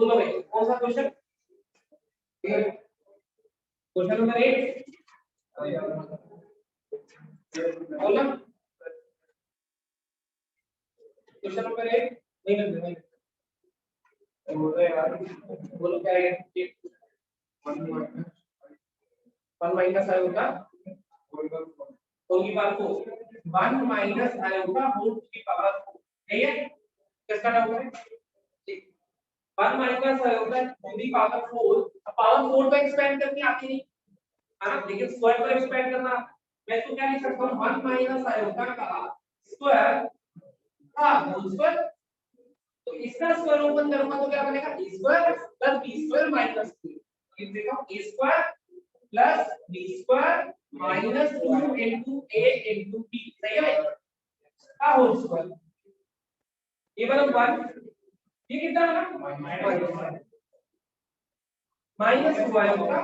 बोलो भाई कौन सा क्वेश्चन? क्वेश्चन नंबर 8 बोलो। क्वेश्चन नंबर 8 नहीं करते नहीं बोलो यार, बोलो क्या है? 1 माइनस आयोटा होल की पावर 4 1 माइनस आयोटा होल की पावर 4 ठीक है। किसका डाउट है? ठीक 1 माइनस आयोटा होल की पावर 4 पावर 4 पे एक्सपेंड करनी आती नहीं है ना, लेकिन स्क्वायर पर एक्सपेंड करना। मैं इसको क्या लिख सकता हूँ 1 माइनस आयोटा का स्क्वायर का होल स्क्वायर। तो इसका स्क्वायर ओपन करूंगा तो क्या बनेगा a square plus b square minus 2 लिख देता हूं a square plus b square minus 2 into a into b सही है का होल स्क्वायर। ये बना 1 ये कितना बना माइनस 2 आएगा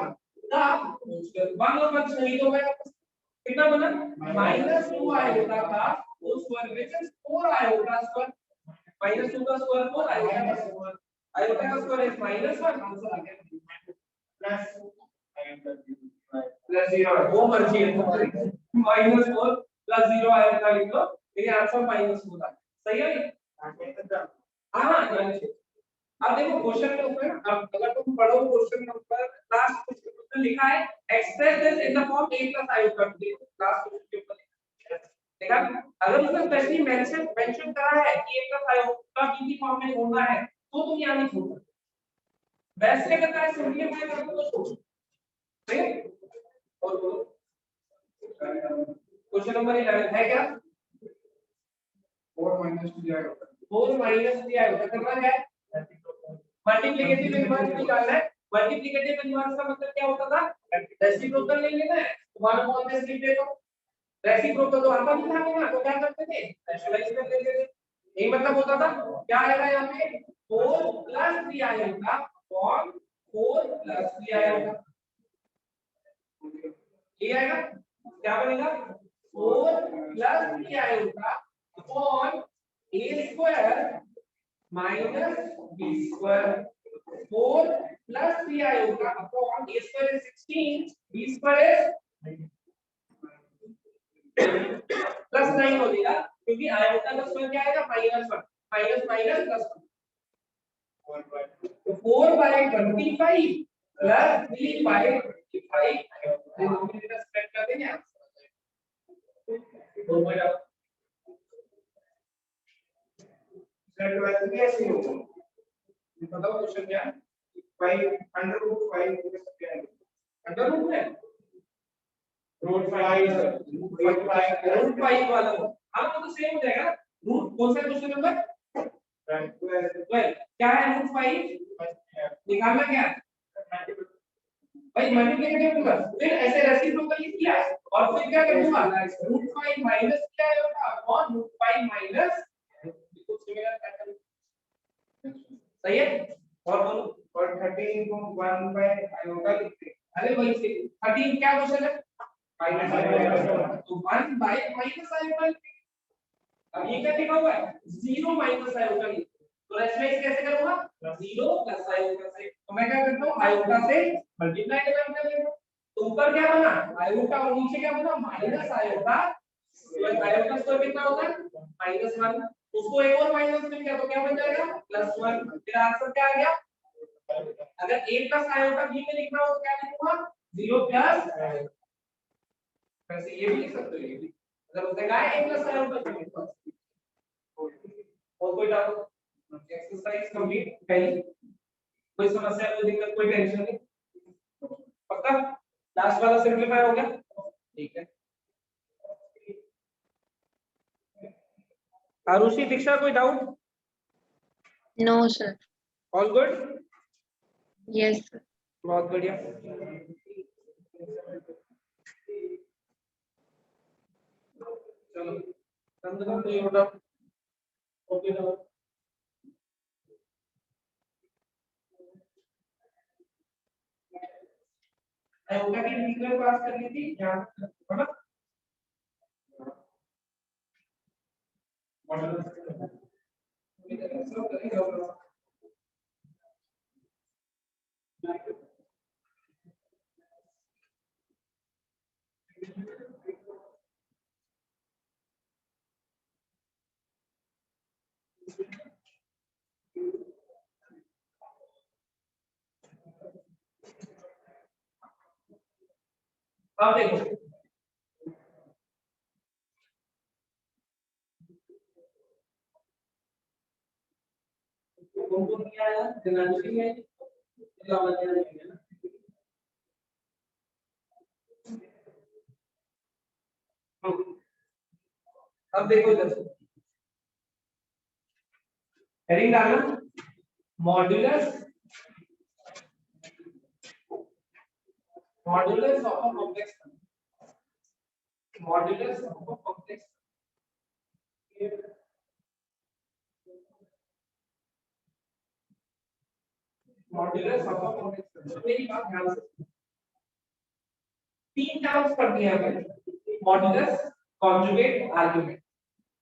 का होल स्क्वायर 1 और 1 सही तो है कितना बना माइनस 2 आएगा का होल स्क्वायर व्हिच इज 4 आएगा स्क्वायर माइनस 2 का स्क्वायर 4 आएगा आयोटा का स्क्वायर इज माइनस 1 आंसर आ गया प्लस 0 वो मर्जी है माइनस 4 प्लस 0 आयोटा लिख लो ये आंसर माइनस 4 था सही है। हां अब देखो क्वेश्चन के ऊपर अब अगर तुम पढ़ो क्वेश्चन नंबर लास्ट क्वेश्चन में लिखा है express this in the form a + iota देखो लास्ट क्वेश्चन के ऊपर देखा अगर उसने स्पेशली मेंशन करा है कि a + आयोटा b की फॉर्म में होना है तो तुम यहां नहीं छोड़ सकते वैसे करता है सिंपलीफाई करके तो छोड़ ठीक है। और क्वेश्चन नंबर 11 है क्या 4 - 3 आएगा 4 - 3 आएगा करना है मल्टीप्लिकेटिव इनवर्स निकालना है। मल्टीप्लिकेटिव इनवर्स का मतलब क्या होता था रेसिप्रोकल ले लेना है 1/s लिख देता हूं रेसिप्रोकल तो आता नहीं था ना तो क्या करते थे रैशनलाइज कर लेते थे यही मतलब होता था क्या आएगा यहां पे 4 + 3 आएगा अपॉन 4 + 3 आएगा ये आएगा क्या बनेगा 4 + 3 आएगा upon a square minus b square 4 + 3 आएगा upon a square is 16 b square is +9 हो जाएगा क्योंकि आयोटा का स्क्वायर क्या आएगा -1 माइनस माइनस प्लस 1 तो 4/25 प्लस 3/25 डिनोमिनेटर स्प्रेड कर देंगे आंसर हो जाएगा सेट वैल्यू कैसे होगा ये बताओ क्वेश्चन क्या है 5 √5 हो सकते हैं अंडर रूट में √5 वाला अब तो सेम हो जाएगा रूट कौन सा क्वेश्चन नंबर 12 क्या है √5 निकालना क्या भाई मल्टीप्लिकेटिव नंबर फिर ऐसे रेसिप्रोकल किया और फिर क्या करूंगा √5 माइनस क्या होगा अपॉन √5 माइनस बिल्कुल सिमिलर पैटर्न सही है। और बोलो और 13 को 1/आयोटा लिखते अरे वही से 13 क्या क्वेश्चन है माइनस तो 1/-आयोटा अब ये क्या लिखा हुआ है 0 - आयोटा तो रेशनलाइज कैसे करूंगा 0 + आयोटा से तो मैं क्या करता हूं आयोटा से मल्टीप्लाई डिवाइड कर लेता हूं तो ऊपर क्या बना आयोटा और नीचे क्या बना माइनस आयोटा आयोटा स्क्वायर कितना होता है -1 उसको एक और माइनस मिल गया तो क्या बन जाएगा +1 फिर आंसर क्या आ गया अगर a + आयोटा b में लिखना हो तो क्या लिखूंगा 0 + वैसे ये भी लिख सकते हो ये भी अगर उसने कहा है a + आयोटा b और कोई डाउट एक्सरसाइज कंप्लीट पहली कोई समस्या कोई दिक्कत कोई टेंशन नहीं पक्का लास्ट वाला सिंपलीफाई हो गया ठीक है। आरुषि दीक्षा कोई doubt no sir all good yes sir बहुत बढ़िया चलो संदर्भ कोई और डाउट ओके डाउट आयोटा की इंटीग्रल पास करनी थी यहां है ना मॉडल अब देखो तुमको क्या आया दिनांक में अब देखो इधर हेडिंग डालना modulus modulus of a complex modulus of a complex modulus of a complex मेरी बात ध्यान से तीन टर्म्स पढ़नी है हमें मॉड्यूलस कॉन्जुगेट आर्गुमेंट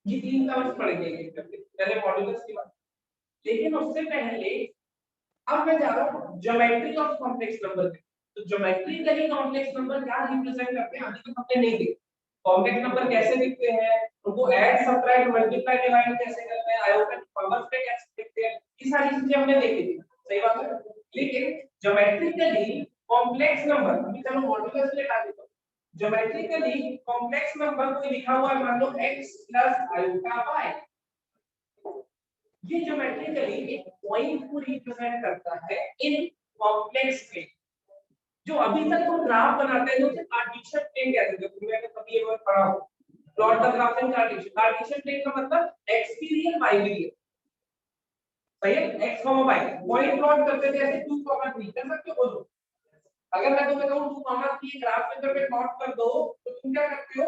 ये तीन टर्म्स पढ़ेंगे पहले मॉड्यूलस की बात लेकिन उससे पहले अब मैं जा रहा हूं ज्योमेट्री ऑफ कॉम्प्लेक्स नंबर पे तो ज्योमेट्रिकली कॉम्प्लेक्स नंबर क्या रिप्रेजेंट करते हैं अभी तक हमने नहीं देखा कॉम्प्लेक्स नंबर कैसे दिखते हैं उनको ऐड सब्ट्रैक्ट मल्टीप्लाई डिवाइड कैसे करते हैं आयोटा की पावर्स पे कैसे दिखते हैं ये सारी चीजें हमने देखी थी सही बात है लेकिन ज्योमेट्रिकली कॉम्प्लेक्स नंबर अभी चलो मॉड्यूलस ले ला देता हूं ज्योमेट्रिकली कॉम्प्लेक्स नंबर कोई लिखा हुआ है मान लो x आयोटा y ये ज्योमेट्रिकली एक पॉइंट को रिप्रेजेंट करता है इन कॉम्प्लेक्स प्लेन जो अभी तक हम ग्राफ बनाते हैं उसे कार्टेशियन प्लेन कहते हैं तुमने अगर कभी ये वर्ड पढ़ा हो plot the graph in Cartesian plane का मतलब x की रियल y की रियल सही है x y पॉइंट प्लॉट करते थे ऐसे 2, 3 कर सकते हो बोलो अगर मैं तुम्हें कहूं 2, 3 ग्राफ में करके प्लॉट कर दो तो तुम क्या करते हो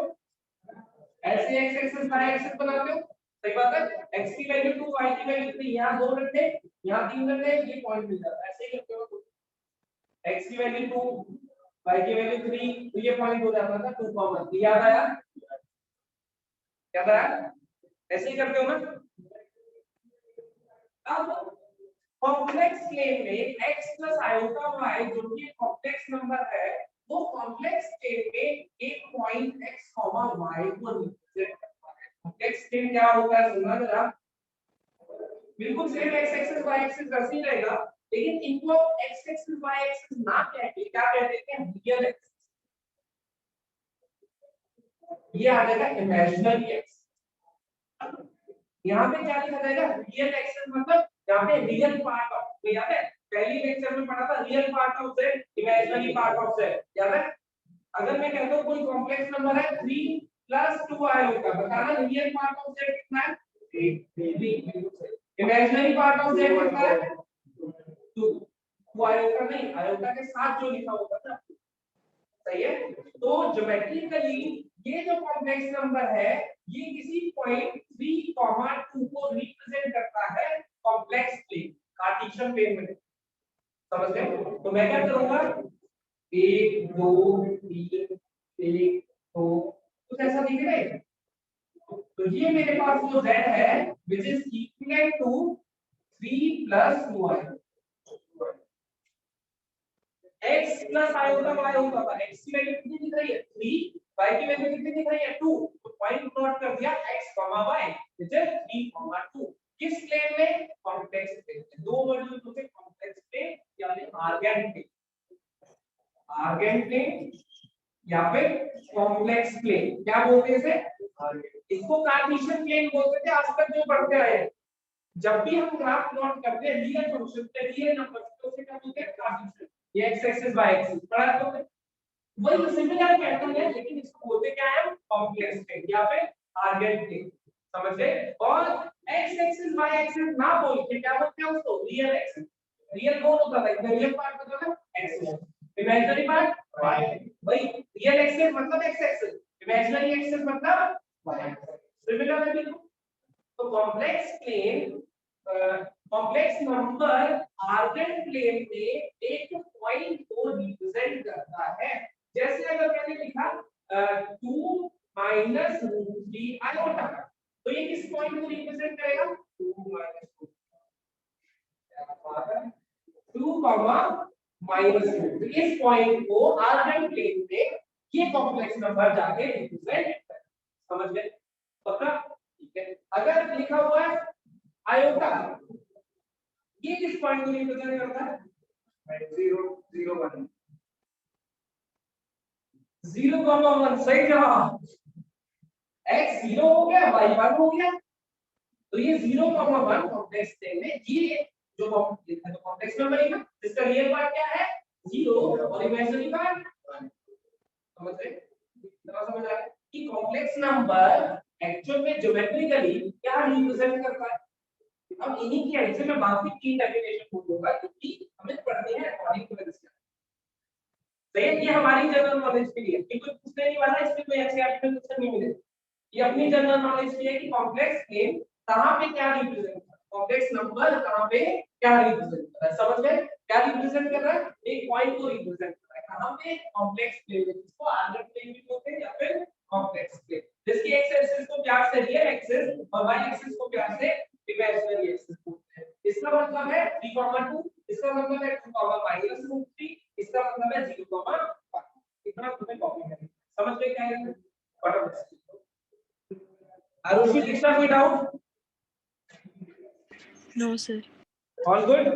ऐसे x एक्सिस y एक्सिस बनाते हो सही बात है x की वैल्यू 2 y की वैल्यू 3 यहां 2 रखते यहां 3 रखते ये पॉइंट मिल जाता है ऐसे ही करते हो x की वैल्यू 2 y की वैल्यू 3 तो ये पॉइंट हो जाता था 2, 3 याद आया ऐसे ही करते हो ना अब कॉम्प्लेक्स प्लेन में x आयोटा y जो कि कॉम्प्लेक्स नंबर है वो कॉम्प्लेक्स प्लेन में एक पॉइंट x, y को रिप्रेजेंट करता है कॉम्प्लेक्स प्लेन क्या होता है सुनना जरा बिल्कुल same x axis y axis वैसे ही रहेगा लेकिन इनको x एक्सिस y एक्सिस ना कह के क्या कहते हैं रियल एक्सिस ये आ जाएगा इमेजिनरी एक्सिस यहाँ पे क्या लिखा जाएगा रियल एक्सिस मतलब यहाँ पे रियल पार्ट ऑफ तो याद है पहली लेक्चर में पढ़ा था real part of z imaginary part of z याद है अगर मैं कहता हूँ कोई कॉम्प्लेक्स नंबर है 3 + 2i होगा बताना रियल पार्ट ऑफ z कितना है 3 इमेजिनरी पार्ट ऑफ z कितना है 2 वो आयोटा नहीं आयोटा के साथ जो लिखा होगा ना सही है तो ज्योमेट्रिकली ये जो कॉम्प्लेक्स नंबर है ये किसी पॉइंट 3, 2 को रिप्रेजेंट करता है कॉम्प्लेक्स प्लेन कार्टेशियन प्लेन में समझ गए तो मैं क्या करूंगा 1 2 3 1 2 कुछ ऐसा दिख रहा है तो ये मेरे पास वो z है which is equivalent to 3 + 2i x + iota y होता था x की वैल्यू कितनी दिख रही है 3 y की वैल्यू कितनी दिख रही है 2 तो पॉइंट प्लॉट कर दिया x, y which is 3, 2 किस प्लेन में कॉम्प्लेक्स प्लेन दो वर्ड यूज होते हैं कॉम्प्लेक्स प्लेन यानी आर्गेन प्लेन या फिर कॉम्प्लेक्स प्लेन क्या बोलते हैं इसे इसको कार्टेशियन प्लेन बोलते थे आज तक जो पढ़ते आए हैं जब भी हम ग्राफ प्लॉट करते हैं रियल फंक्शन पे रियल नंबर तो उसे क्या बोलते हैं कार्टेशियन ये x एक्सिस y एक्सिस पढ़ा तो वही सिमिलर पैटर्न है लेकिन इसको बोलते क्या है कॉम्प्लेक्स प्लेन या फिर आर्गेन प्लेन समझ गए और x एक्सिस y एक्सिस ना बोल के क्या बोलते हैं उसको रियल एक्सिस रियल कौन होता है रियल पार्ट होता है x इमेजिनरी पार्ट y वही रियल एक्सिस मतलब x एक्सिस इमेजिनरी एक्सिस मतलब y सिमिलर है बिल्कुल तो complex plane complex number Argand plane में एक पॉइंट को रिप्रेजेंट करता है जैसे अगर मैंने लिखा 2 - √3 आयोटा तो ये किस पॉइंट को रिप्रेजेंट करेगा 2 - 2, तो इस पॉइंट को आर्गेन प्लेन में ये कॉम्प्लेक्स नंबर जाके रिप्रेजेंट करेगा समझ गए पक्का ठीक है अगर लिखा हुआ है आयोटा ये किस पॉइंट को रिप्रेजेंट करता है 0, 0, 1 0,1 सही जवाब। x 0 हो गया, y 1 हो गया। तो ये 0,1 कॉम्प्लेक्स प्लेन में ये जो कॉम्प्लेक्स नंबर है ना, इसका रियल पार्ट क्या है 0 और इमेजिनरी पार्ट 1। समझ रहे? इतना समझ आ रहा है कि कॉम्प्लेक्स नंबर एक्चुअल में ज्योमेट्रिकली क्या रिप्रेजेंट करता है। अब इन्हीं की एडिशन में बाकी तीन डेफिनेशन बोलूंगा क्योंकि हमें पढ़ने हैं अकॉर्डिंग टू द सेम। ये हमारी जनरल नॉलेज के लिए कि कोई पूछने नहीं वाला, इसमें कोई एनसीईआरटी में क्वेश्चन नहीं मिलेगा। ये अपनी जनरल नॉलेज के लिए कि कॉम्प्लेक्स प्लेन कहां पे क्या रिप्रेजेंट करता है, कॉम्प्लेक्स नंबर कहां पे क्या रिप्रेजेंट कर रहा है। समझ गए? क्या रिप्रेजेंट कर रहा है? एक पॉइंट को रिप्रेजेंट कर रहा है कहां पे, कॉम्प्लेक्स प्लेन में, जिसको आर्डर प्लेन भी बोलते हैं या फिर कॉम्प्लेक्स प्लेन, जिसकी एक्स एक्सिस को प्यार से रियल एक्सिस और वाई एक्सिस को प्यार से इमेजिनरी एक्सिस बोलते हैं। इसका मतलब है 3,2, इसका मतलब है 2,-√3, इसका मतलब है 0,5। इतना तुम्हें कॉपी करना है। समझ गए क्या है? फटाफट आरुषि, दीक्षा, कोई doubt? No, sir. All good?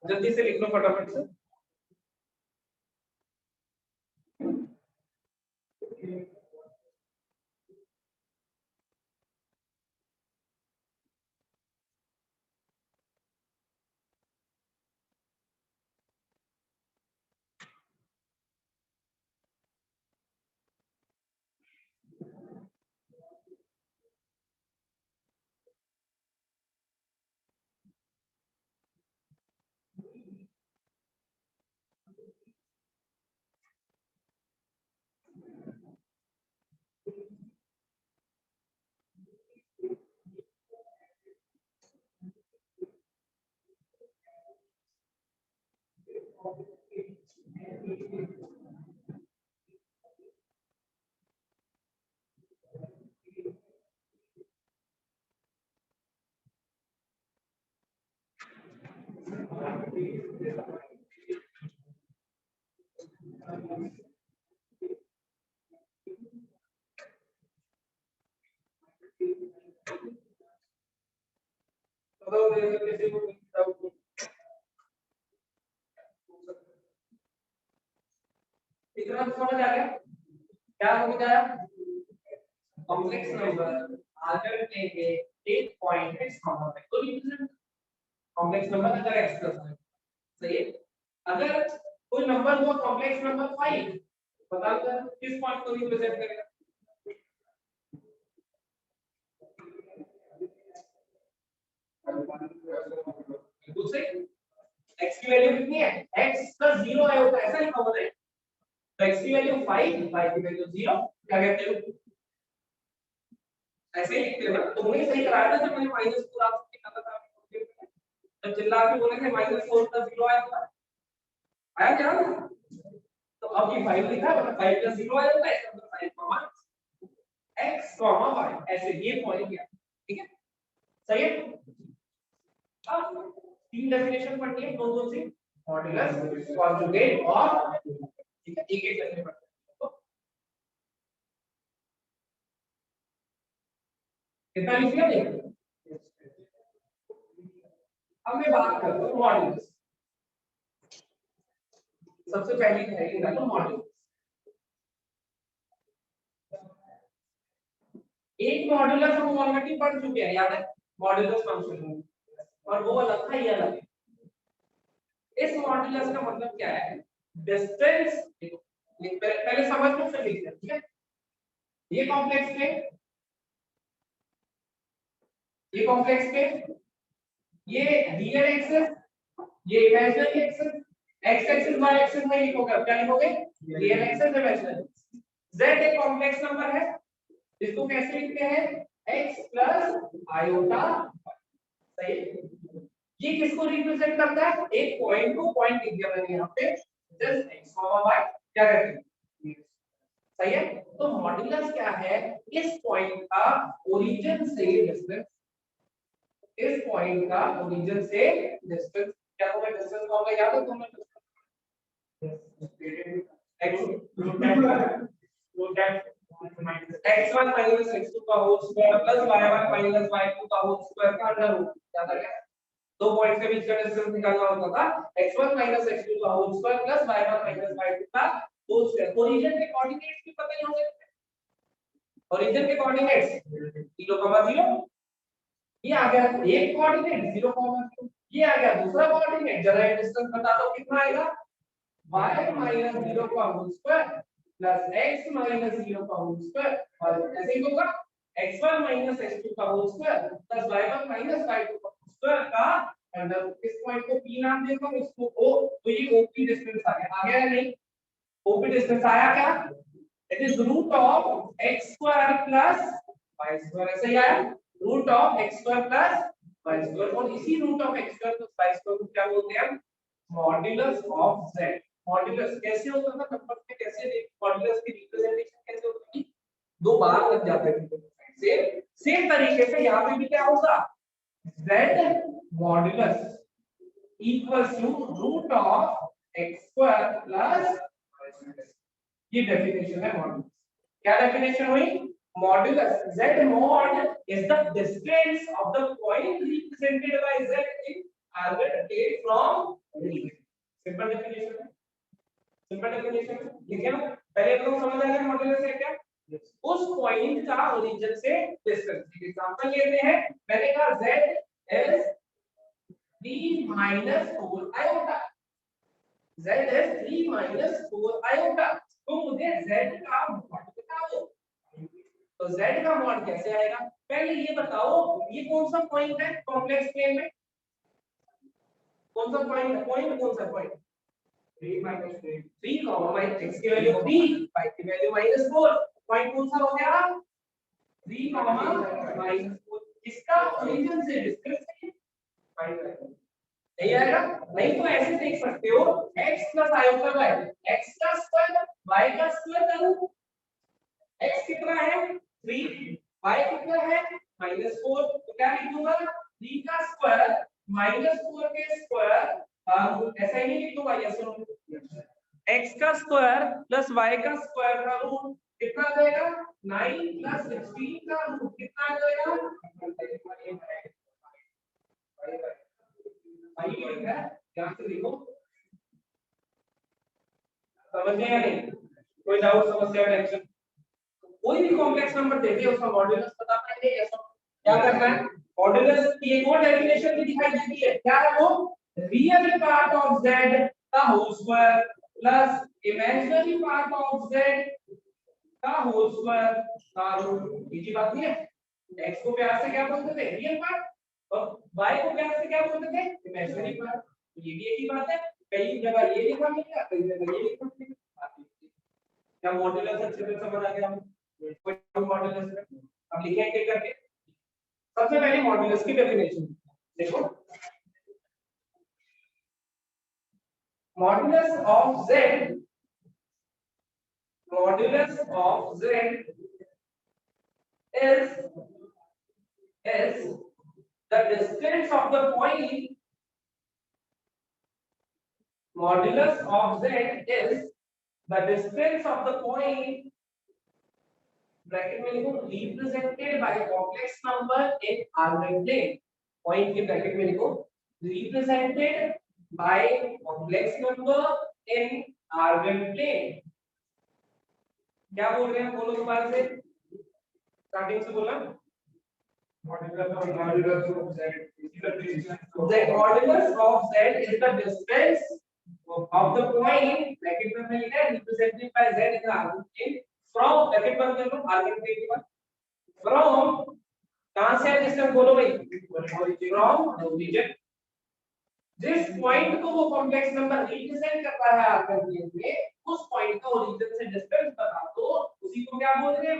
जल्दी से लिख लो फटाफट से। इतना तो समझ आ गया? क्या समझ आया? कॉम्प्लेक्स नंबर आर्डर प्लेन में एक पॉइंट x कॉमा पे तो रिप्रेजेंट कॉम्प्लेक्स नंबर अगर x प्लस है, सही है। अगर कोई नंबर हुआ कॉम्प्लेक्स नंबर 5, बताओ सर किस पॉइंट को रिप्रेजेंट करेगा? बिल्कुल सही। x की वैल्यू कितनी है? x प्लस 0 है, होता है ऐसा लिखा होता है। तो x की वैल्यू 5, y की वैल्यू 0, क्या कहते हो? ऐसे ही लिखते हो ना? तो मुझे सही कराया था जब मैंने माइनस 4 आपको लिखा था। जब चिल्ला के बोले थे -4 प्लस 0 आया था, आया क्या? तो अब ये 5 लिखा है, 5 प्लस 0 आया था, इसका मतलब 5 कॉमा x कॉमा y, ऐसे ये पॉइंट गया। ठीक है, सही है। अब तीन डेफिनेशन पढ़नी है, दो दो से मॉड्यूलस, कॉन्जुगेट और, ठीक है, एक एक करके पढ़ते हैं। कितना लिख लिया? अब मैं बात करता हूँ मॉड्यूलस। सबसे पहली हेडिंग डालो मॉड्यूलस। एक मॉड्यूलस हम ऑलरेडी पढ़ चुके हैं, याद है? मॉड्यूलस फंक्शन, और वो अलग था, ये अलग है। इस मॉड्यूलस का मतलब क्या है? डिस्टेंस, पहले समझ लो फिर लिखते हैं, ठीक है। ये कॉम्प्लेक्स प्लेन, ये कॉम्प्लेक्स प्लेन, ये रियल एक्सिस, ये imaginary axis, x axis y axis में लिखोगे, क्या लिखोगे? Real axis, imaginary. z एक कॉम्प्लेक्स नंबर है, इसको कैसे लिखते हैं x प्लस आयोटा, सही है। ये किसको रिप्रेजेंट करता है, एक पॉइंट को, पॉइंट लिख दिया मैंने यहाँ पे जस्ट x y, क्या कहते हैं, सही है। तो मॉड्यूलस क्या है, इस पॉइंट का ओरिजिन से डिस्टेंस, इस पॉइंट का ओरिजिन से डिस्टेंस, क्या तुम्हें डिस्टेंस फॉर्मूला याद है तुम्हें, x1 minus x2 का whole square plus y1 minus y2 का होल स्क्वायर का अंडर रूट, याद आ गया। दो पॉइंट के बीच का डिस्टेंस निकालना होता था, x1 minus x2 का whole square plus y1 minus y2 का होल स्क्वायर। ओरिजिन के कोऑर्डिनेट्स भी पता ही होंगे, ओरिजिन के कोऑर्डिनेट्स 0,0, ये आ गया एक कोऑर्डिनेट 0,0, ये आ गया दूसरा कोऑर्डिनेट, जरा ये डिस्टेंस बता दो कितना आएगा, y minus 0 का whole square plus x minus 0 का होल स्क्वायर, और ऐसे ही होगा x1 minus x2 का whole square plus y1 minus y2 का होल स्क्वायर का अंडर। इस पॉइंट को p नाम देता हूं, इसको o, तो ये OP डिस्टेंस आ गया या नहीं, OP डिस्टेंस आया क्या, it is root of x square plus y square, ऐसे ही आया root of x square plus y square, और इसी root of x square plus y square को क्या बोलते हैं, मॉड्यूलस ऑफ z। मॉड्यूलस कैसे होता था नंबर में, कैसे मॉड्यूलस की रिप्रेजेंटेशन कैसे होती थी, दो बार लग जाते थे, सेम तरीके से यहाँ पे भी क्या होगा, z modulus equals to root of x square plus, ये डेफिनेशन है मॉड्यूलस। क्या डेफिनेशन हुई, modulus z mod is the distance of the point represented by z in orbit a from region। Simple definition है, simple definition लिखे ना, पहले तो समझ आ गया मॉड्यूलस है क्या, उस पॉइंट का ओरिजिन से डिस्टेंस। एग्जांपल लेते हैं, मैंने कहा z is 3 minus 4 iota, z is 3 minus 4 iota, तो मुझे z का मॉड बताओ, तो z का मॉड कैसे आएगा, पहले ये बताओ ये कौन सा पॉइंट है कॉम्प्लेक्स प्लेन में, कौन सा पॉइंट है, पॉइंट कौन सा पॉइंट, 3 minus 3 माइनस x की वैल्यू 3, y की वैल्यू -4, पॉइंट कौन सा हो गया 3 -4, इसका ओरिजिन से डिस्टेंस है 5 है, नहीं आएगा, नहीं तो ऐसे देख सकते हो x plus iota y, x का स्क्वायर y का स्क्वायर करो, x कितना है 3, y कितना है -4, तो क्या लिखूंगा 3 का स्क्वायर -4 के स्क्वायर, ऐसा ही नहीं लिखूंगा, ये सुनो x का स्क्वायर प्लस y का स्क्वायर का रूट कितना आ जाएगा 9 प्लस 16 का रूट कितना आ जाएगा, भाई लिखा है ध्यान से लिखो, समझ में या नहीं, कोई डाउट समस्या टेंशन, कोई भी कॉम्प्लेक्स नंबर देते हैं उसका मॉड्यूलस पता पाएंगे, ऐसा क्या करना है, मॉड्यूलस की एक और डेफिनेशन भी दिखाई देती है, क्या है वो, रियल पार्ट ऑफ z का whole square plus imaginary part of z का होल स्क्वायर का रूट, इसी बात नहीं है, x को प्यार से क्या बोलते थे रियल पार्ट, और y को प्यार से क्या बोलते थे इमेजिनरी पार्ट, ये भी एक ही बात है, कई जगह ये लिखा मिलेगा, कई जगह ये लिखा मिलेगा, क्या मॉड्यूलस अच्छे से समझ आ गया, कोई मॉड्यूलस में अब लिखेंगे करके, सबसे पहले मॉड्यूलस की डेफिनेशन देखो, modulus of z, modulus of z is the distance of the point, modulus of z is the distance of the point, bracket में लिखो represented by complex number in argand plane, point के bracket में लिखो represented by complex number in argand plane, क्या बोल रहे हैं बोलो दोबारा से, स्टार्टिंग से बोला, modulus of z is the distance of the point, bracket में लिखा है represented by z in argand plane from, bracket बंद कर लो, argand plane के बाद from, कहां से है डिस्टेंस बोलो भाई, from the origin जिस पॉइंट को वो कॉम्प्लेक्स नंबर रिप्रेजेंट कर रहा है आपका दिए हुए उस पॉइंट का ओरिजिन से डिस्टेंस बता दो, उसी को क्या बोलते हैं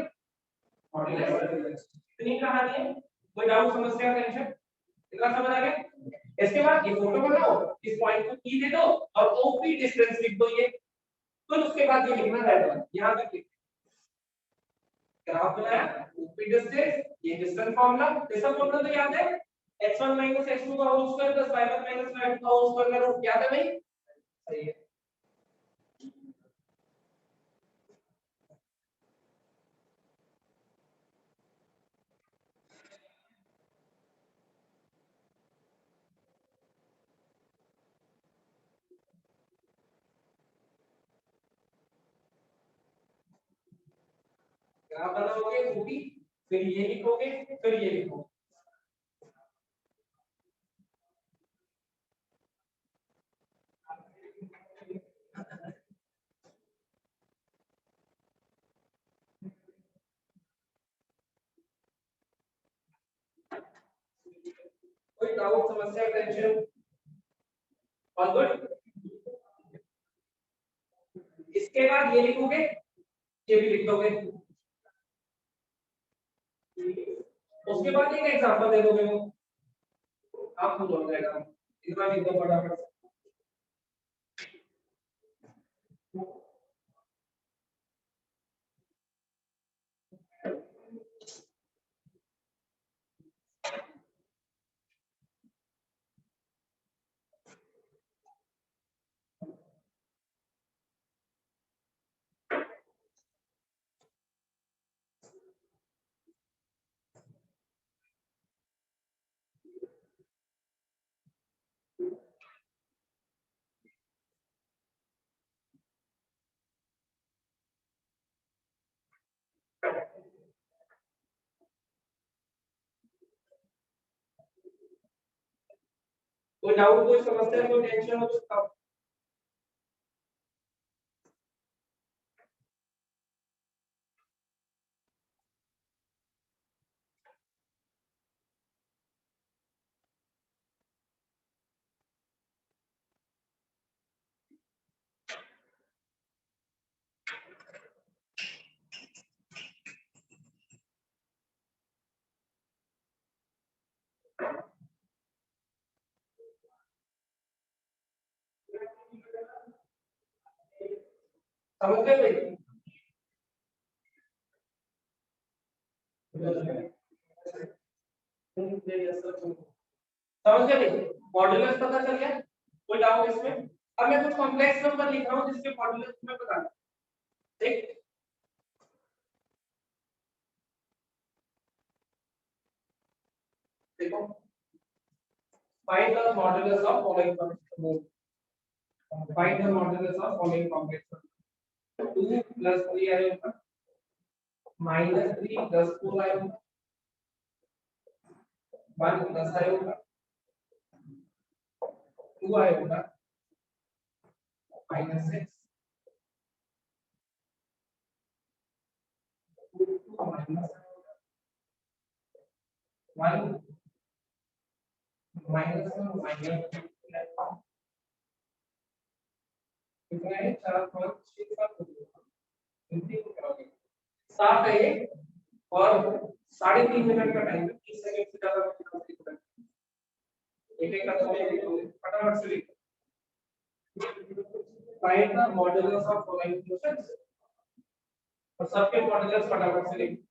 मॉड्यूलस। इतनी कहानी है, कोई डाउट समस्या टेंशन इतना समझ आ गया। इसके बाद ये फोटो बनाओ, इस पॉइंट को ई दे दो और ओपी डिस्टेंस लिख दो ये, फिर उसके बाद ये लिखना रहेगा यहां तक ग्राफ बनाया ओपी डिस्टेंस, ये डिस्टेंस फार्मूला, कैसा फार्मूला तो याद है x1 x2 का whole square plus y1 y2 का होल स्क्वायर करो, याद है भाई? सही है। ग्राफ बनाओगे ओपी, फिर ये लिखोगे, फिर ये लिखोगे। कोई डाउट समस्या टेंशन ऑल गुड। इसके बाद ये लिखोगे, ये भी लिख दोगे, उसके बाद एक एग्जांपल दे दोगे वो आप खुद हो जाएगा, इतना लिख दो फटाफट। कोई डाउट कोई समस्या कोई टेंशन हो तो बताओ। समझ गए भाई? समझ गए भाई? मॉड्यूलस पता चल गया, कोई डाउट इसमें? अब मैं कुछ कॉम्प्लेक्स नंबर लिख रहा हूँ जिसके मॉड्यूलस तुम्हें पता है, ठीक? देखो find the modulus of following complex, find the modulus of following complex number 2 plus 3 आएगा minus 3 plus 4 आएगा 1 plus आएगा 2 आएगा minus 6 minus 1 minus 1 minus कितना है 4 5 6 7 गिनती करोगे 7 है ये और 3.5 मिनट का टाइम है 30 सेकंड से ज्यादा कंप्लीट करना एक एक का समय फटाफट से लिखो find the modulus of following questions और सबके मॉडुलस फटाफट से लिखो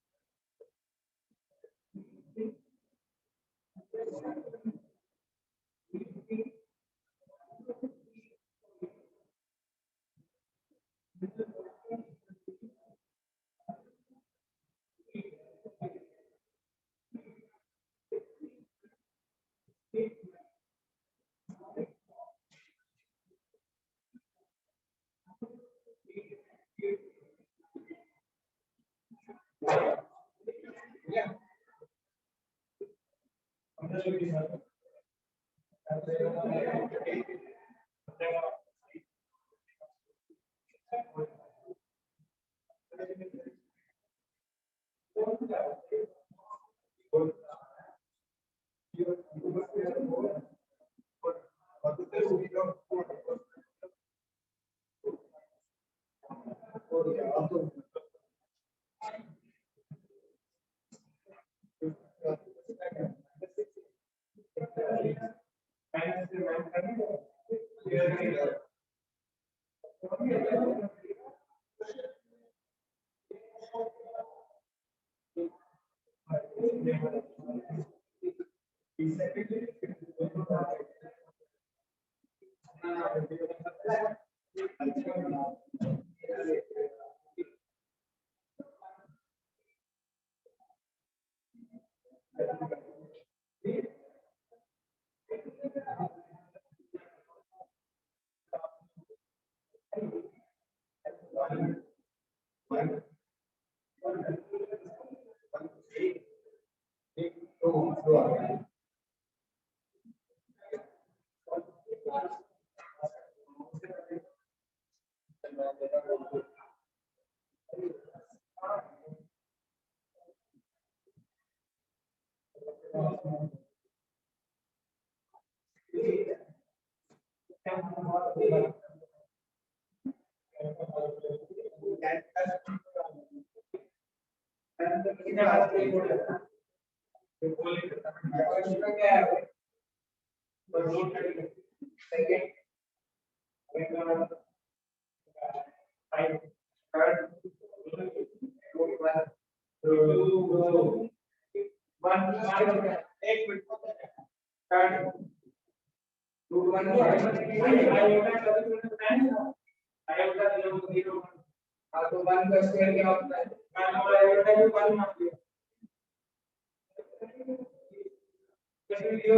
तो वन का स्क्वायर क्या होता है?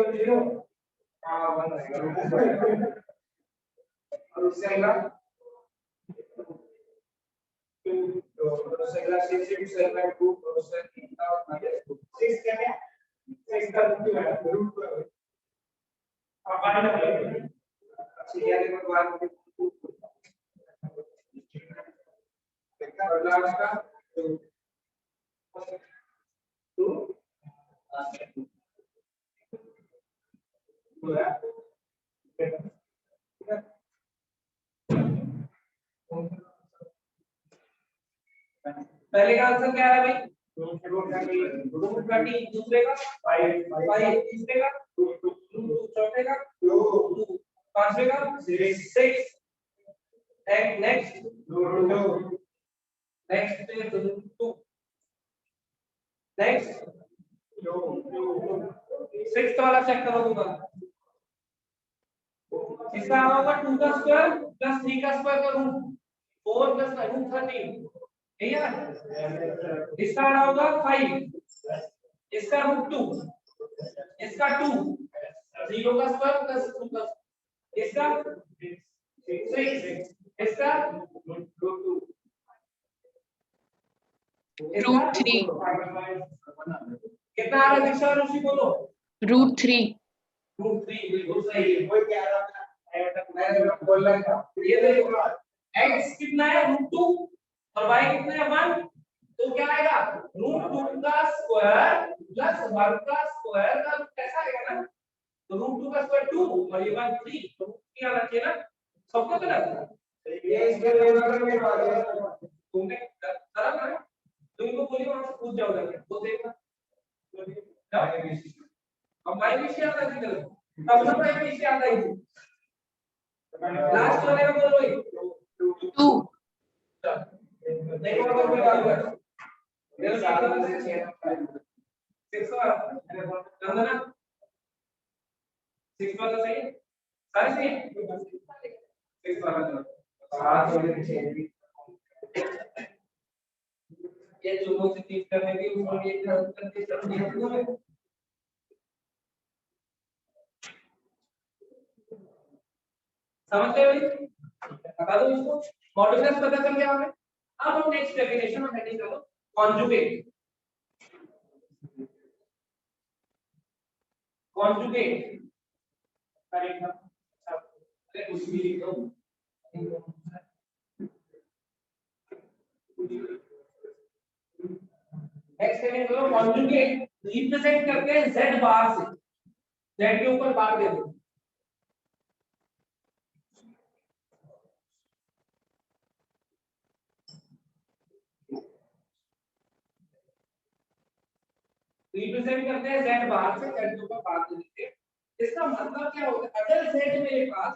जीरो हाँ वन और उससे अगला तो उससे अगला सिक्स उससे अगला टू और उससे तीन का माइनस टू सिक्स क्या है? सिक्स का रूट अब वन अच्छी याद है वन और लास्ट का टू टू पहले का आंसर क्या है भाई? रूट 30 दूसरे का 5 तीसरे का चौथे का 2 पांचवे का 6 नेक्स्ट नेक्स्ट 2 नेक्स्ट 6 वाला चेक करो दूंगा इसका होगा 2 का स्क्वायर प्लस 3 का स्क्वायर का रूट 4 प्लस रूट 13 यही है इसका बड़ा होगा 5 इसका रूट 2 इसका 2 0 का स्क्वायर प्लस 2 का इसका 6 इसका रूट 2 रूट 3 कितना आ रहा है दीक्षा ऋषि बोलो रूट 3 बिल्कुल सही है वही क्या रहा मैंने बोल रहा था ये देखो x कितना है रूट 2 और y कितना है 1 तो क्या आएगा रूट 2 का स्क्वायर प्लस 1 का स्क्वायर का कैसा आएगा ना तो रूट 2 का स्क्वायर 2 और ये 1 3 तो क्या आना चाहिए ना सबको गलत ये इसके लेवल में आ गया तुमने गलत है तुमको बोलिए वहां से पूछ जाओ जाके वो देखना अब माय विषय आता है गलत तब ना माय विषय आता है लास्ट वाले का बोलो 2 देखो अगर कोई बात कर मेरे साथ में से 6 वाला नंदना 6 वाला सही है सारे सही 6 वाला 7 वाले पीछे ये जो लोग से 30 करने की उसको ये करके कर दिया तुमने समझ गए भाई बता दो इसको मॉडुलस पता चल गया हमें अब हम नेक्स्ट डेफिनेशन में हेडिंग करो कॉन्जुगेट अरे कुछ भी लिख दो नेक्स्ट हेडिंग करो कॉन्जुगेट रिप्रेजेंट करते हैं z बार से z के ऊपर बार दे दो रिप्रेजेंट करते हैं z बार से z के ऊपर बार दे देते इसका मतलब क्या होता है, अगर z मेरे पास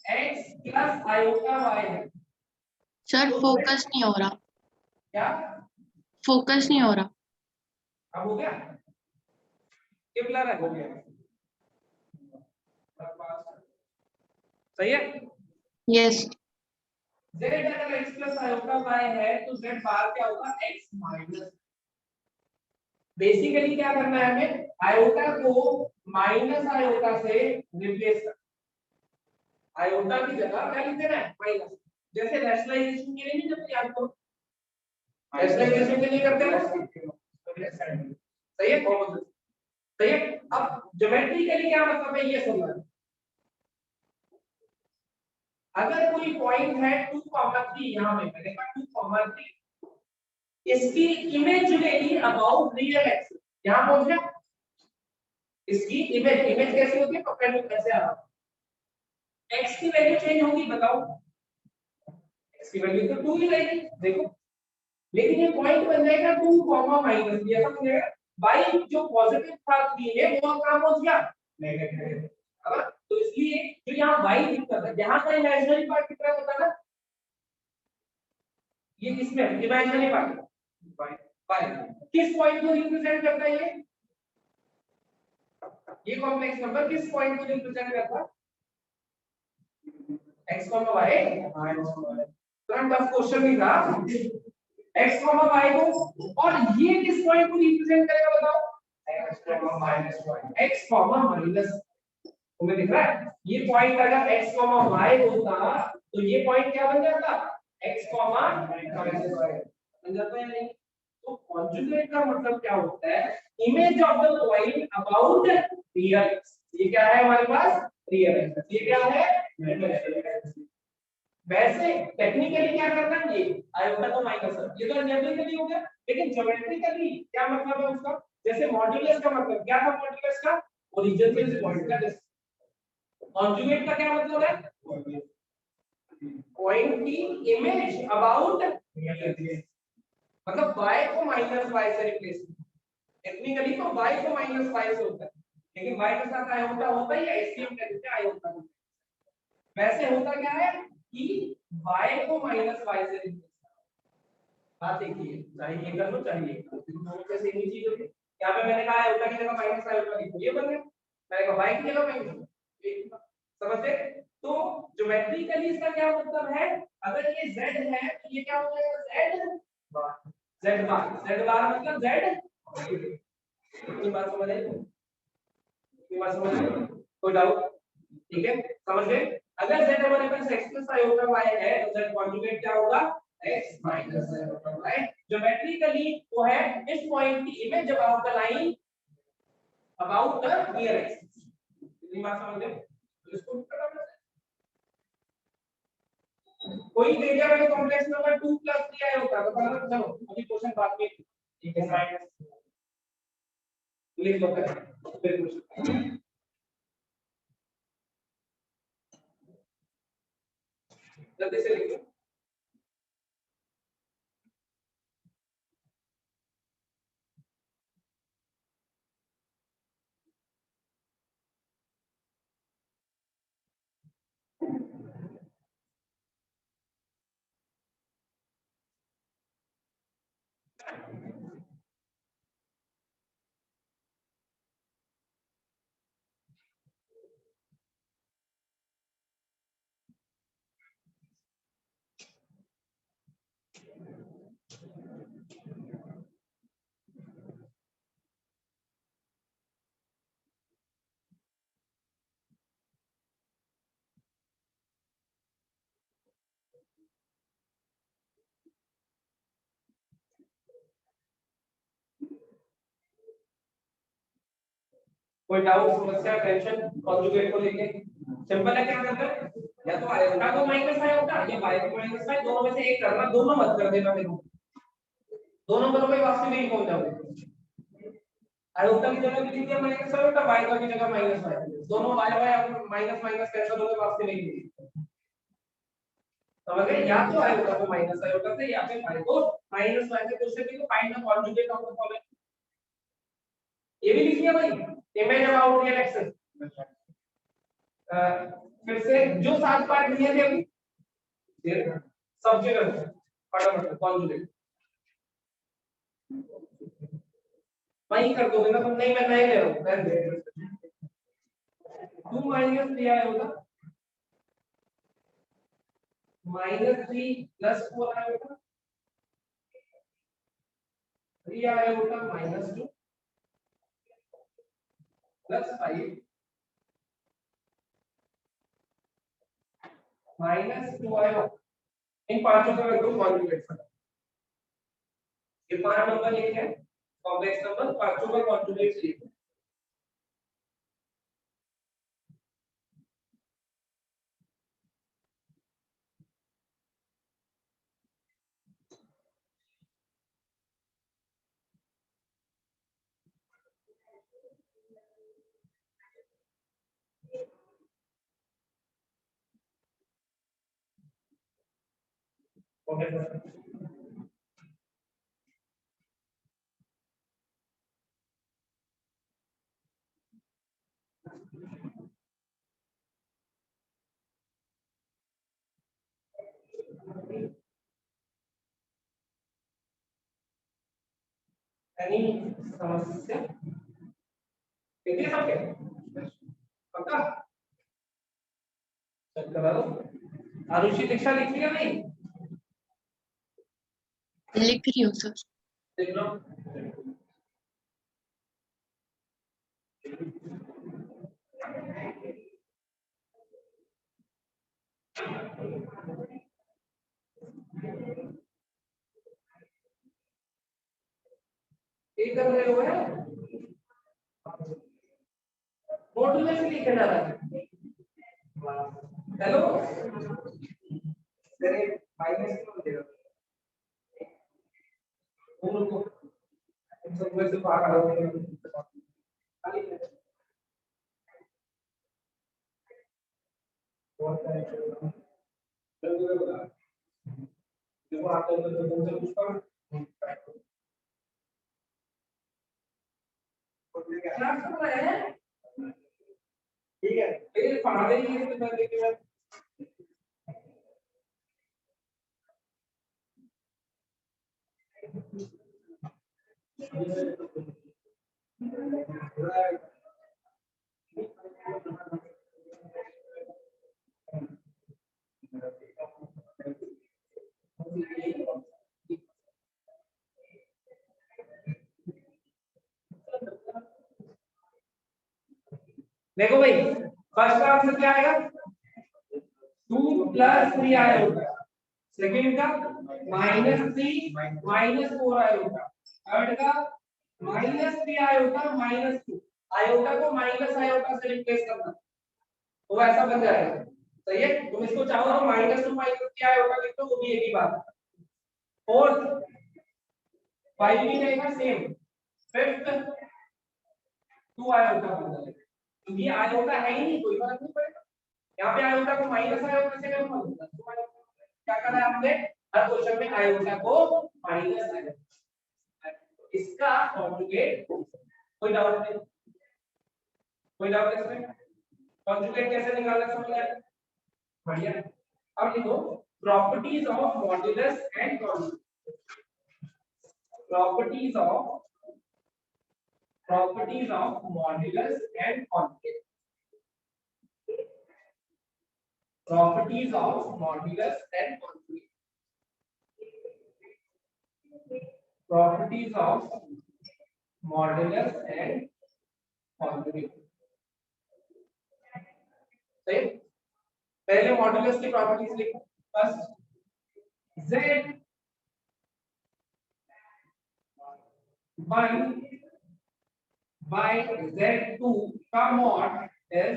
x प्लस आयोटा y है। सर तो फोकस नहीं हो रहा, क्या फोकस नहीं हो रहा। अब हो गया, ये ब्लर है, हो गया, सही है। यस z अगर x प्लस आयोटा y है तो z बार क्या होगा, x माइनस। बेसिकली क्या करना है हमें, आयोटा को माइनस आयोटा से रिप्लेस करना, आयोटा की जगह क्या लिख देना है, माइनस। जैसे रैशनलाइजेशन के लिए नहीं जब याद करो, रैशनलाइजेशन के लिए करते हैं, सही है, बहुत सही है। अब ज्योमेट्रिकली क्या मतलब है ये समझना, अगर कोई पॉइंट है 2,3, यहां पे मैंने कहा 2,3, इसकी इमेज ले ली अबाउट रियल एक्सिस, यहां पहुंच गया, इसकी इमेज, इमेज कैसी होती है, परपेंडिकुलर ऐसे आ रहा, x की वैल्यू चेंज होगी, बताओ x की वैल्यू तो 2 ही रहेगी, देखो, लेकिन ये पॉइंट बन जाएगा 2 कॉमा माइनस, ये ऐसा बनेगा बाई जो पॉजिटिव था 3 है वो कहां पहुंच गया, नेगेटिव। अब तो इसलिए जो यहां y दिखता है, यहां का इमेजिनरी पार्ट कितना होता है ना, ये किसमें इमेजिनरी पार्ट y, किस पॉइंट को रिप्रेजेंट करता है ये कॉम्प्लेक्स नंबर किस पॉइंट को रिप्रेजेंट करता है, x y, current of question भी था x y को, और ये किस पॉइंट को रिप्रेजेंट करेगा बताओ, x माइनस, तुम्हें दिख रहा है ये पॉइंट अगर x y होता तो ये पॉइंट क्या बन जाता, x माइनस y बन जाता है नहीं। तो कॉन्जुगेट का मतलब क्या होता है, image of the point about real axis, ये क्या है हमारे पास, रियल एक्सिस, ये क्या है, वैसे टेक्निकली क्या करना है, ये आयोटा तो माइनस है, ये तो न्यूमेरिकली हो गया, लेकिन ज्योमेट्रिकली क्या मतलब है उसका, जैसे मॉड्यूलस का मतलब क्या था, मॉड्यूलस का ओरिजिन से पॉइंट का डिस्टेंस, कॉन्जुगेट का क्या मतलब है, पॉइंट की इमेज अबाउट रियल एक्सिस, मतलब y को माइनस y से रिप्लेस, टेक्निकली तो y को माइनस y से होता है, लेकिन y के साथ आयोटा होता ही है, इसलिए हम कहते हैं आयोटा। वैसे होता क्या है कि y को माइनस y से रिप्लेस, बात देखिए, चाहे ये कर लो चाहे ये कर लो, दोनों में से एक ही चीज होती है। यहाँ पे मैंने कहा आयोटा की जगह माइनस आयोटा लिखो, ये बन गया, मैंने कहा y की जगह माइनस, समझते। तो ज्योमेट्रिकली इसका क्या मतलब है, अगर ये z है तो ये क्या हो जाएगा, z बार मतलब z, ये बात समझ आई, ये बात समझ आई, कोई डाउट, ठीक है, समझ गए। अगर z हमारे पास x प्लस आयोटा y है तो z कॉन्जुगेट क्या होगा, x minus iota y, geometrically वो है इस पॉइंट की image about the line about the near axis, इतनी बात समझ गए। तो इसको करना, कोई एरिया वाले कॉम्प्लेक्स नंबर 2 प्लस 3 आयोटा, तो पता चलो अभी क्वेश्चन बात में, ठीक है, माइनस लिख लो फिर क्वेश्चन जल्दी से लिख लो। कोई डाउट, समस्या, टेंशन कॉन्जुगेट को लेके, सिंपल है, क्या करना है, या तो आयोटा को माइनस आयोटा या y को माइनस y, दोनों में से एक करना, दोनों मत कर देना, देखो दोनों करोगे वास्तव में ही पहुंच जाओगे। आयोटा की जगह भी लिख दिया माइनस आयोटा, y की जगह माइनस y, दोनों y y minus minus cancel हो गए, वास्तव में ही समझ गए, या तो आयोटा को माइनस आयोटा से या फिर y को माइनस y से, कुछ से भी, तो find the conjugate of the following, ये भी लिख दिया भाई, इमेज अबाउट रियल एक्सेस। फिर से जो 7 पार्ट दिए थे अभी सब जगह फटाफट कॉन्जुगेट वही कर दोगे ना तुम। नहीं मैं नहीं ले रहा हूं, रहने दे। 2 माइनस 3 आया होगा, -3 प्लस 4 आया होगा, 3 आया होगा -2 प्लस 5 -2 आया होगा। इन पांचों का मैं कॉन्जुगेट करता हूं। ये 5 नंबर एक है कॉम्प्लेक्स नंबर, पांचों का कॉन्जुगेट चाहिए। कॉम्प्लेक्स एनी समस्या देखिए सबके पक्का चेक करा दो। आरुषि दीक्षा लिखी है नहीं? लिख रही हूँ सर। देख लो। ये कर रहे हो है मॉड्यूलस लिखे जा रहा है। हेलो तेरे माइनस क्यों दे रहा है? उनको सब में से बाहर आ रहे हैं खाली बहुत सारे चलो बता देखो आप तो तुमसे पूछता हूं क्या कर रहे हैं? ठीक है ये पढ़ा देंगे तो मैं देखिए देखो भाई फर्स्ट का आंसर क्या आएगा 2 प्लस 3 आया होगा। सेकंड का -3 -4 आया होगा। थर्ड का -3 आया होगा -2 आयोटा को माइनस आयोटा से रिप्लेस करना तो ऐसा बन जाएगा। सही है तुम इसको चाहो तो -2 -3 आयोटा लिख दो वो भी एक ही बात है। फोर्थ 5 भी रहेगा सेम। फिफ्थ 2 आयोटा बन जाएगा क्योंकि आयोटा है ही नहीं कोई फर्क नहीं पड़ेगा। यहाँ पे आयोटा को माइनस आयोटा से कन्वर्ट होगा तो क्या करा है हमने हर क्वेश्चन में आयोटा को माइनस आयोटा इसका कॉन्जुगेट कोई डाउट नहीं कोई डाउट इसमें कॉन्जुगेट कैसे निकालना समझ आया बढ़िया। अब लिखो properties of modulus and conjugate properties of modulus and conjugate properties of modulus and conjugate properties of modulus and conjugate सही पहले मॉड्यूलस की प्रॉपर्टीज लिखो फर्स्ट z 1 by z2 का मॉड is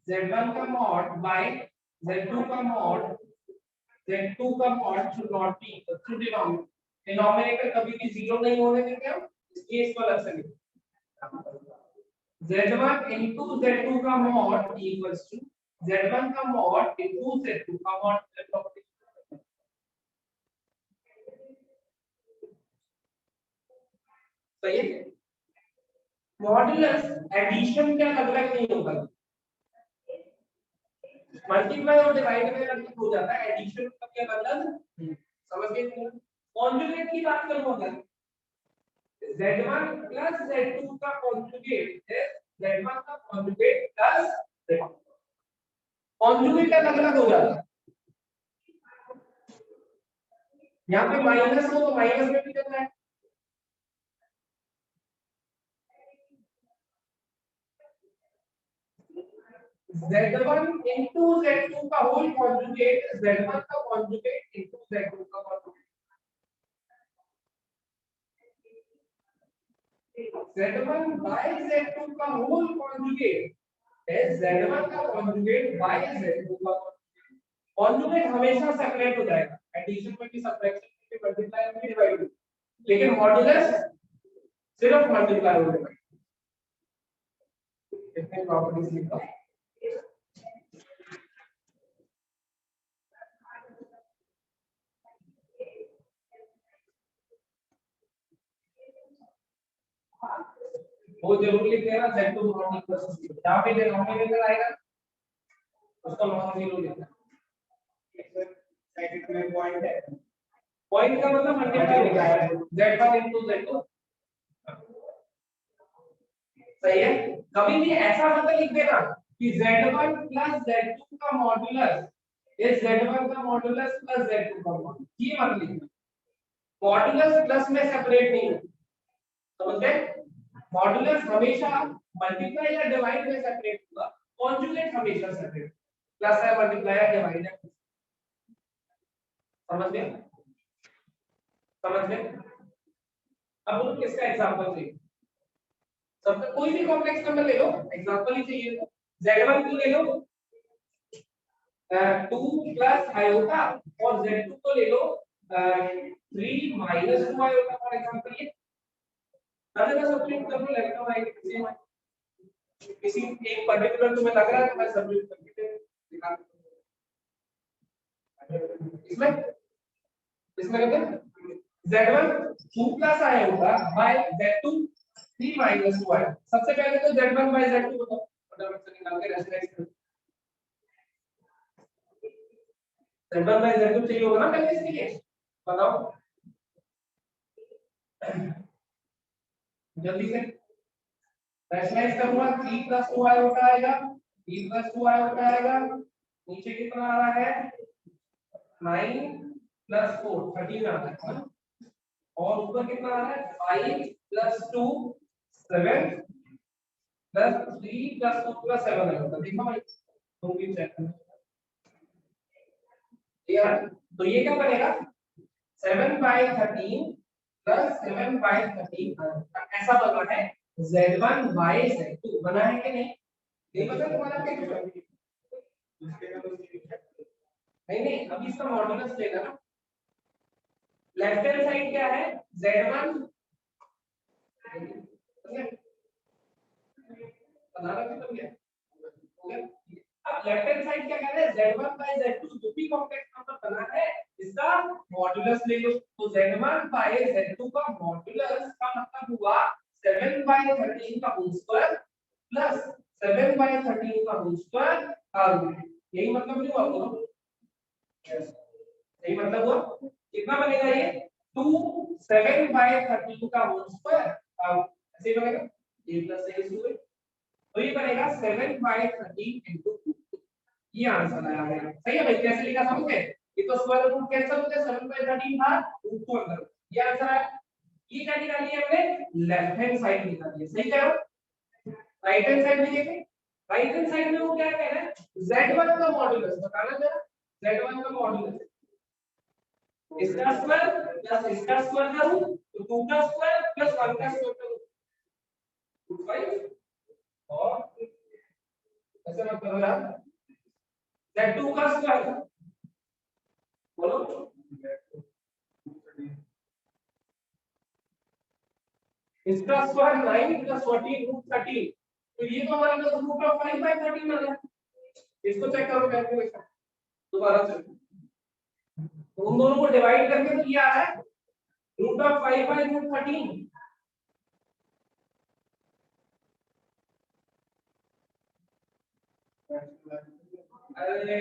z1 का मॉड by z2 का mod z2 का mod should not be equal to denominator कभी भी जीरो नहीं होने देंगे हम इसलिए इसको अलग से लिखो z1 into z2 का मॉड इक्वल्स टू z1 का मॉड into z2 का मॉड सही है मॉड्यूलस एडिशन के अलग अलग नहीं होगा, मल्टीप्लाई और डिवाइड में अलग हो जाता है, एडिशन का क्या मतलब समझ गए? कॉन्जुगेट की बात करूं अगर z1 प्लस z2 का कॉन्जुगेट है z1 का कॉन्जुगेट प्लस कॉन्जुगेट अलग अलग हो जाता है। यहाँ पे माइनस हो तो माइनस में भी करना है, z1 into z2 का होल कॉन्जुगेट z1 का कॉन्जुगेट into z2 का कॉन्जुगेट, z1 by z2 का होल कॉन्जुगेट है z1 का कॉन्जुगेट by z2 का कॉन्जुगेट हमेशा सेपरेट हो जाएगा, एडिशन में भी सब्ट्रैक्शन में भी मल्टीप्लाई में भी डिवाइड में, लेकिन मॉड्यूलस सिर्फ मल्टीप्लाई हो जाएगा। कितने प्रॉपर्टीज लिखा वो जरूर लिख देना z2 नॉट इक्वल टू 0, जहां पे डिनोमिनेटर आएगा उसका नॉन जीरो लिखना है। में पॉइंट है, पॉइंट का मतलब मल्टीप्लाई लिखा है z1 into z2, सही है। कभी भी ऐसा मत लिख देना कि z1 प्लस z2 का मॉड्यूलस इस z1 का मॉड्यूलस प्लस z2 का मॉड्यूलस, ये मत लिखना, मॉड्यूलस प्लस में सेपरेट नहीं है, समझ गए? मॉड्यूलस हमेशा मल्टीप्लाई या डिवाइड में सेपरेट होगा, कॉन्जुगेट हमेशा सेपरेट, प्लस है मल्टीप्लाई या डिवाइड है, समझ गए? समझ गए? अब हम किसका एग्जांपल लें? सबका कोई भी कॉम्प्लेक्स नंबर ले लो, एग्जांपल ही चाहिए तो z1 को ले लो 2 प्लस आयोटा और z2 को ले लो 3 माइनस 2 आयोटा फॉर एग्जांपल, ये अगर मैं सब्स्टिट्यूट कर लूं लगता है किसी एक पर्टिकुलर तुम्हें लग रहा है तो मैं सब्स्टिट्यूट करके दिखा इसमें इसमें कहते हैं z1 2 plus iota by z2 3 minus 2 iota. सबसे पहले तो z1 बाय z2 बताओ, फटाफट से निकाल के रेशनलाइज करो, z1 बाय z2 चाहिए होगा ना पहले इसके लिए, बताओ जल्दी से रैशनलाइज करूंगा 3 प्लस 2 आयोटा आएगा, 3 प्लस 2 आयोटा आएगा, नीचे कितना आ रहा है 9 प्लस 4 13 आ रहा है, और ऊपर कितना आ रहा है 5 प्लस 2 7 प्लस 3 प्लस 4 प्लस 7 आएगा, देखो भाई तुम भी चेक करो यार, तो ये क्या बनेगा 7 बाय 13 प्लस 7 बाय 13, ऐसा बना है z1 बाय z2, बना है कि नहीं? नहीं बना तुम्हारा क्या? नहीं नहीं, अभी इसका मॉड्यूलस लेना ना, लेफ्ट हैंड साइड क्या है z1 बना रखा तो क्या हो गया। अब लेफ्ट हैंड साइड क्या कह रहे हैं z1 बाय z2 जो भी कॉम्प्लेक्स नंबर बना है इसका मॉड्यूलस ले लो, तो z1 बाय z2 का मॉड्यूलस का मतलब हुआ 7 बाय 13 का होल स्क्वायर प्लस 7 बाय 13 का होल स्क्वायर, यही मतलब नहीं हुआ दोनों, यही मतलब हुआ, कितना बनेगा ये 2 7 बाय 13 का होल स्क्वायर, ऐसे बनेगा a प्लस a स्क्वायर, तो ये बनेगा 7 बाय 13 into 2, ये आंसर आया है। सही है भाई, कैसे लिखा समझ गए? ये तो स्क्वायर रूट कैंसिल हो गया, 7 बाय 13 था रूट को अंदर, ये आंसर आया। ये क्या निकाली है हमने लेफ्ट हैंड साइड निकाली है, सही कह रहा हूं? राइट हैंड साइड में देखें, राइट हैंड साइड में वो क्या कह रहा है z1 का मॉड्यूलस बताना जरा, z1 का मॉड्यूलस इसका स्क्वायर प्लस इसका स्क्वायर का रूट, तो 2 का स्क्वायर प्लस 1 का स्क्वायर का रूट 5, और ऐसे मत करो यार z2 का स्क्वायर बोलो, इसका स्क्वायर 9 प्लस 14 रूट 13, तो ये तो हमारे पास रूट ऑफ 5 बाय 13 आ गया, इसको चेक करो कैलकुलेशन दोबारा से, तो उन दोनों को डिवाइड करके तो ये आ रहा है रूट ऑफ 5 बाय रूट 13, अरे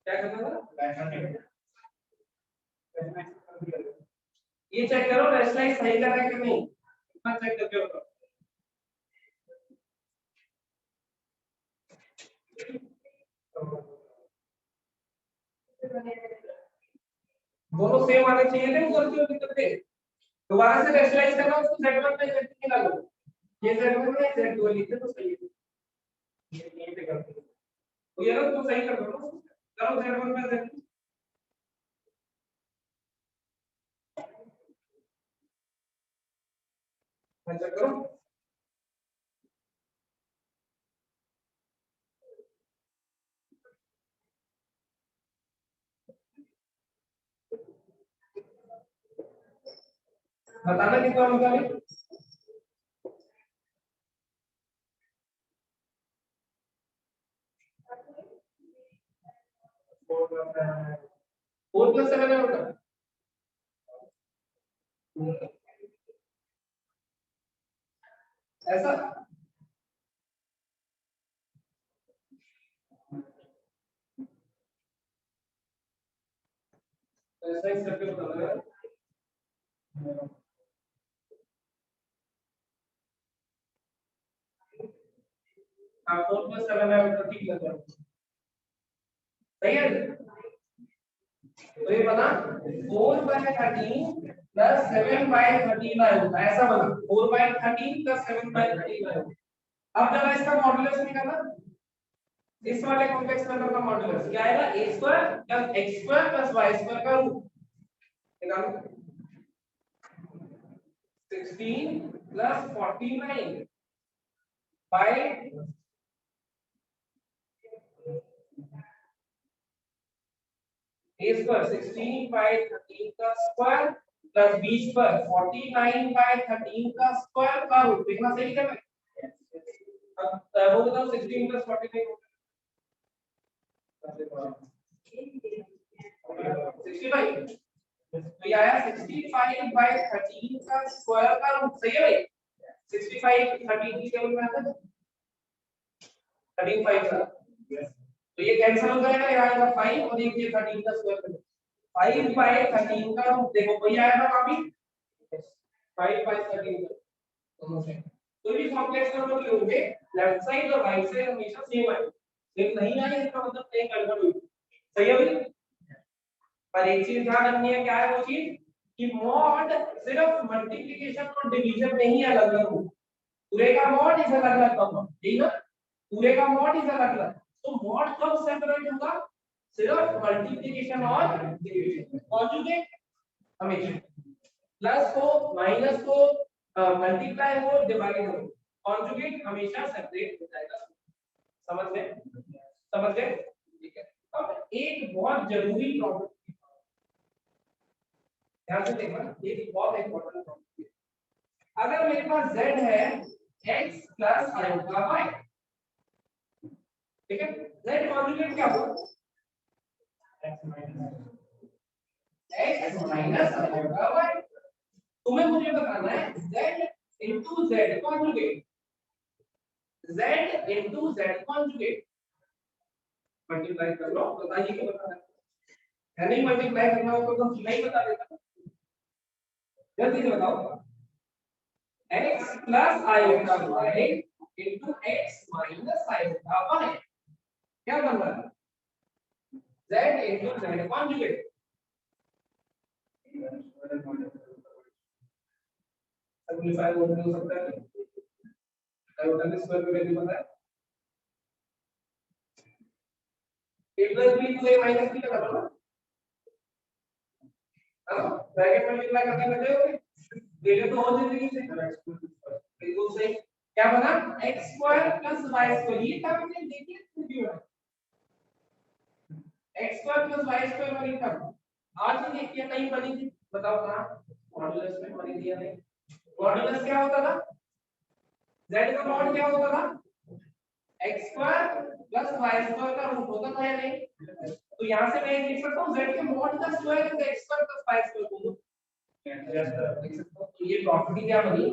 क्या करना था? ये चेक करो रेशनलाइज सही कर रहा है कि नहीं, इतना चेक करके बताओ। दोनों सेम आने चाहिए थे, गलती होगी तब थे। दोबारा से रेशनलाइज करना, उसको z1 में z2 में डालो। ये z1 में z2 लिखते तो सही है। ये पे करते हो तो ये ना तो सही कर दो ना, करो z1 में z2। अच्छा करो। बताना कितना होगा भाई? फोर प्लस सेवन है होगा ऐसा। ऐसा ही करके बताना है। हाँ फोर प्लस सेवन है तो ठीक लग रहा है, सही है। तो ये बना 4/13 प्लस 7/13 आया होगा, ऐसा बना 4/13 प्लस 7/13 आया होगा। अब जरा इसका मॉडुलस निकालना, इस वाले कॉम्प्लेक्स नंबर का मॉडुलस क्या आएगा? a square plus x square plus y square का रूट निकालो। 16 प्लस 49 बाय a स्क्वायर 16/13 का स्क्वायर प्लस b स्क्वायर 49/13 का स्क्वायर का रूट। देखना सही है। अब वो बताओ 16 प्लस 49 65। तो ये आया 65/13 का स्क्वायर का रूट, सही है भाई। 65 13 की टेबल में आता है 13 5 का, तो ये कैंसिल हो जाएगा, ये आएगा 5 और ये 13 का स्क्वायर कर 5/13 का रूट। देखो वही आया ना काफी 5/13 का दोनों से। तो भी कॉम्प्लेक्स नंबर के होंगे लेफ्ट साइड और राइट साइड हमेशा सेम आए, सेम नहीं आए इसका मतलब नहीं गड़बड़ हुई, सही है भाई। पर एक चीज ध्यान रखनी है, क्या है वो चीज कि मॉड सिर्फ मल्टीप्लिकेशन और डिवीजन में ही अलग अलग हो, पूरे का मॉड इज अलग अलग का मॉड, ठीक है, पूरे का मॉड इज अलग अलग। तो मॉड कब सेपरेट होगा? सिर्फ मल्टीप्लिकेशन और डिवीजन। कॉन्जुगेट हमेशा प्लस को माइनस को मल्टीप्लाई हो डिवाइड हो, कॉन्जुगेट हमेशा सेपरेट हो जाएगा। समझ गए? समझ गए? ठीक है। अब एक बहुत जरूरी प्रॉब्लम ध्यान से देखना, ये बहुत इंपॉर्टेंट प्रॉब्लम है। अगर मेरे पास z है x प्लस आयोटा y, ठीक है, z कॉन्जुगेट क्या होगा? x minus iota y। तुम्हें मुझे बताना है z into z conjugate, z into z conjugate multiply कर लो, बताइए क्या बताना है। नहीं मल्टीप्लाई करना होगा तो नहीं बता देता, जल्दी से बताओ। x plus iota y into x minus iota y क्या बन रहा है? z into z conjugate. Simplify हो सकता है, आयोटा के स्क्वायर की वैल्यू पता है, a plus b to a minus b का मतलब है, ब्रैकेट में मल्टीप्लाई करने लगे हो ये तो और जिंदगी से बिल्कुल सही। क्या बना? x square plus y square, ये टर्म हमने देखी है क्यों है x square plus y square वाली टर्म आज ही देखी है, कहीं बनी थी, बताओ कहां? मॉडुलस में बनी थी या नहीं? मॉडुलस क्या होता था? z का मॉड क्या होता था? x square plus y square का रूट होता था या नहीं? तो यहां से मैं लिख सकता हूं z के मॉड का square is x square plus y square को लिख सकता हूं। तो ये प्रॉपर्टी क्या बनी?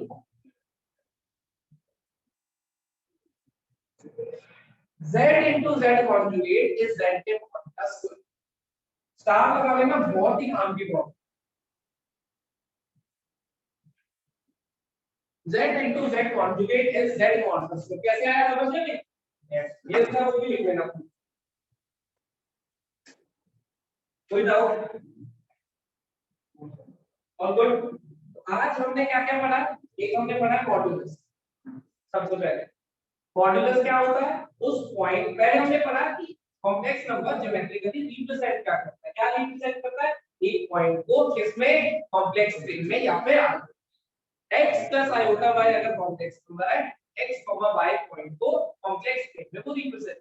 Z into Z conjugate is Z के मॉडुलस स्क्वायर। स्टार लगा लेना, बहुत ही काम की problem. Z into Z conjugate is Z modulus square. कैसे आया समझ में? ये इसका वो भी लिख लेना। कोई डाउट? और गुड। आज हमने क्या क्या पढ़ा? एक हमने पढ़ा मॉडुलस। सबसे पहले मॉडुलस क्या होता है? उस पॉइंट पहले हमने पढ़ा कि कॉम्प्लेक्स नंबर ज्योमेट्रिकली रिप्रेजेंट क्या करता है। क्या रिप्रेजेंट करता है? एक पॉइंट को किसमें? कॉम्प्लेक्स स्ट्रिंग में या फिर x प्लस आयोटा y अगर कॉम्प्लेक्स नंबर है, x y पॉइंट को कॉम्प्लेक्स स्ट्रिंग में वो रिप्रेजेंट।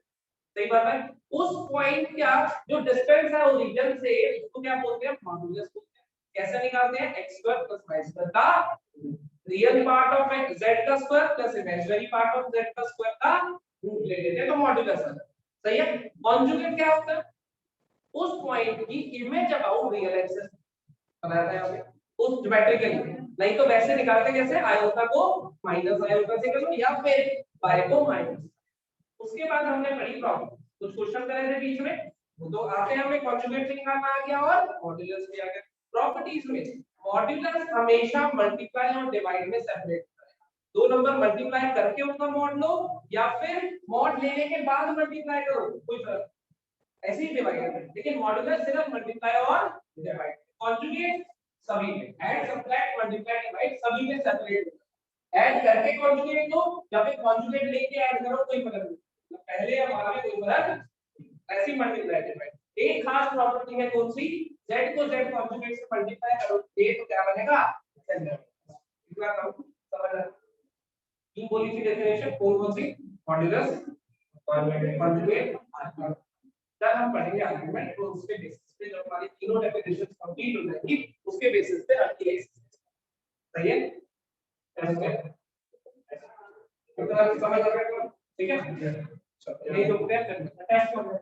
सही बात है। उस पॉइंट का जो डिस्टेंस है ओरिजिन से उसको क्या बोलते हैं? मॉडुलस बोलते हैं। कैसे निकालते हैं? x² + y² का रियल पार्ट ऑफ z का square plus imaginary part of z का स्क्वायर का रूट ले लेते हैं तो मॉडुलस आता है। सही है। कॉन्जुगेट क्या होता है? उस पॉइंट की इमेज अबाउट रियल एक्सिस बनाया है हमने उस ज्योमेट्रिकली। नहीं तो वैसे निकालते कैसे? आयोटा को माइनस आयोटा से करो या फिर y को माइनस। उसके बाद हमने पढ़ी प्रॉब्लम, कुछ क्वेश्चन करे थे बीच में, तो आते हमें कॉन्जुगेट से निकालना आ गया और मॉडुलस भी आ गया। प्रॉपर्टीज में मॉडुलस हमेशा मल्टीप्लाई और डिवाइड में सेपरेट करेगा। दो नंबर मल्टीप्लाई करके उनका मॉड लो या फिर मॉड लेने के बाद मल्टीप्लाई करो, कोई फर्क ऐसे ही डिवाइड करें। लेकिन मॉडुलस सिर्फ मल्टीप्लाई और डिवाइड। कॉन्जुगेट सभी में ऐड सब्ट्रैक्ट मल्टीप्लाई डिवाइड सभी में सेपरेट ऐड करके कॉन्जुगेट दो या फिर कॉन्जुगेट लेके ऐड करो, कोई फर्क नहीं। पहले या बाद में कोई फर्क, ऐसी मल्टीप्लाई डिवाइड। एक खास प्रॉपर्टी है कौन सी? z को z कॉन्जुगेट से मल्टीप्लाई करो ये तो क्या बनेगा? इतना समझ आ? तीन बोली थी डेफिनेशन, कौन सी? मॉडुलस, कॉन्जुगेट, जब हम पढ़ेंगे आर्गुमेंट तो उसके बेसिस पे जब हमारी तीनों डेफिनेशंस कंप्लीट हो जाएगी उसके बेसिस पे अगली सही है। इतना समझ आ गया? ठीक है, चलो नहीं तो क्या करना टेस्ट करना।